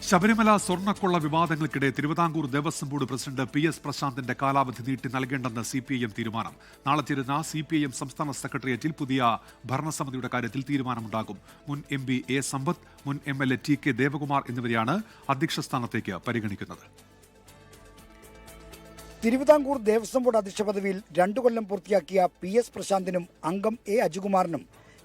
ശബരിമല സ്വർണ്ണക്കൊള്ള വിവാദങ്ങൾക്കിടെ Thiruvithamkoor Devaswom board president PS പ്രശാന്തിന്റെ കാലാവധി നീട്ടി നൽകേണ്ടെന്ന് CPIM തീരുമാനം. നാളെ ചേരുന്ന CPIM സംസ്ഥാന സെക്രട്ടേറിയറ്റിൽ പുതിയ ഭരണസമിതിയുടെ കാര്യത്തിൽ തീരുമാനമുണ്ടാകും. മുൻ MP A സമ്പത്ത്, മുൻ MLA TK ദേവകുമാർ എന്നിവരെയാണ് അധ്യക്ഷ സ്ഥാനത്തേക്ക് പരിഗണിക്കുന്നത്. തിരുവിതാംകൂർ ദേവസ്വം ബോർഡ് അധ്യക്ഷ പദവിയിൽ 2 കൊല്ലം പൂർത്തിയാക്കിയ PS പ്രശാന്തിനും അംഗം A അജുകുമാറിനും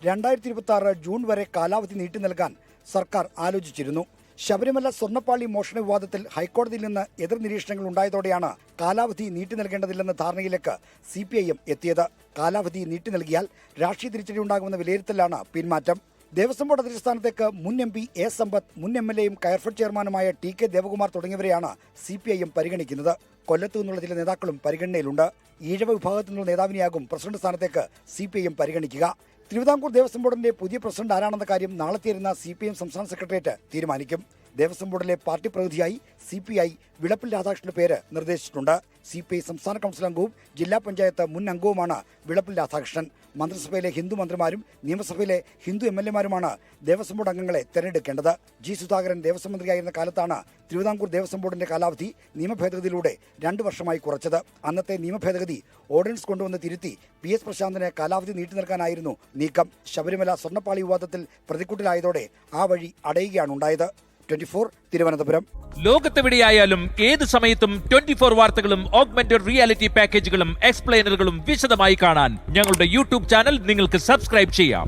2026 ജൂൺ വരെ കാലാവധി നീട്ടി നൽകാൻ സർക്കാർ ആലോചിച്ചിരുന്നു. ശബരിമല സ്വർണ്ണപ്പാളി മോഷണ വിവാദത്തിൽ ഹൈക്കോടതിയിൽ നിന്ന് എതിർ നിരീക്ഷണങ്ങൾ ഉണ്ടായതോടെയാണ് കാലാവധി നീട്ടി നൽകേണ്ടതില്ലെന്ന ധാരണയിലേക്ക് CPIM എത്തിയത്. കാലാവധി നീട്ടി നൽകിയാൽ രാഷ്ട്രീയ തിരിച്ചടി ഉണ്ടാകുമെന്ന വിലയിരുത്തലാണ് പിന്മാറ്റം. ദേവസ്വം ബോർഡ് അധ്യക്ഷ സ്ഥാനത്തേക്ക് മുൻ MP A സമ്പത്ത്, മുൻ MLAയും കയർഫെഡ് ചെയർമാനുമായ TK ദേവകുമാർ തുടങ്ങിയവരെയാണ് CPIM പരിഗണിക്കുന്നത്. കൊല്ലത്തു നിന്നുള്ള ചില നേതാക്കളും പരിഗണനയിലുണ്ട്. ഈഴവ വിഭാഗത്തിൽ നിന്നുള്ള നേതാവിനെയാകും പ്രസിഡന്റ് സ്ഥാനത്തേക്ക് CPIM പരിഗണിക്കുക. തിരുവിതാംകൂർ ദേവസ്വം ബോർഡിന്റെ പുതിയ പ്രസിഡന്റ് ആരാണെന്ന കാര്യം നാളെ ചേരുന്ന CPIM സംസ്ഥാന സെക്രട്ടേറിയറ്റ് തീരുമാനിക്കും. ദേവസ്വം ബോർഡിലെ പാർട്ടി പ്രതിനിധിയായി CPI വിളപ്പിൽ രാധാകൃഷ്ണന്റെ പേര് നിർദ്ദേശിച്ചിട്ടുണ്ട്. CPI സംസ്ഥാന കൗൺസിൽ അംഗവും ജില്ലാ പഞ്ചായത്ത് മുൻ അംഗവുമാണ് വിളപ്പിൽ രാധാകൃഷ്ണൻ. മന്ത്രിസഭയിലെ ഹിന്ദു മന്ത്രിമാരും നിയമസഭയിലെ ഹിന്ദു MLAമാരുമാണ് ദേവസ്വം ബോർഡ് അംഗങ്ങളെ തെരഞ്ഞെടുക്കേണ്ടത്. G സുധാകരൻ ദേവസ്വം മന്ത്രിയായിരുന്ന കാലത്താണ് തിരുവിതാംകൂർ ദേവസ്വം ബോർഡിന്റെ കാലാവധി നിയമഭേദഗതിയിലൂടെ 2 വർഷമായി കുറച്ചത്. അന്നത്തെ നിയമഭേദഗതി ഓർഡിനൻസ് കൊണ്ടുവന്ന് തിരുത്തി PS പ്രശാന്തിന് കാലാവധി നീട്ടി നൽകാനായിരുന്നു നീക്കം. ശബരിമല സ്വർണ്ണപ്പാളി വിവാദത്തിൽ പ്രതിക്കൂട്ടിലായതോടെ ആ വഴി അടയുകയാണുണ്ടായത്. 24 തിരുവനന്തപുരം. ലോകത്തെവിടെയായാലും ഏത് സമയത്തും 24 വാർത്തകളും ഓഗ്മെന്റഡ് റിയാലിറ്റി പാക്കേജുകളും എക്സ്പ്ലെയിനറുകളും വിശദമായി കാണാൻ ഞങ്ങളുടെ YouTube ചാനൽ നിങ്ങൾക്ക് സബ്സ്ക്രൈബ് ചെയ്യാം.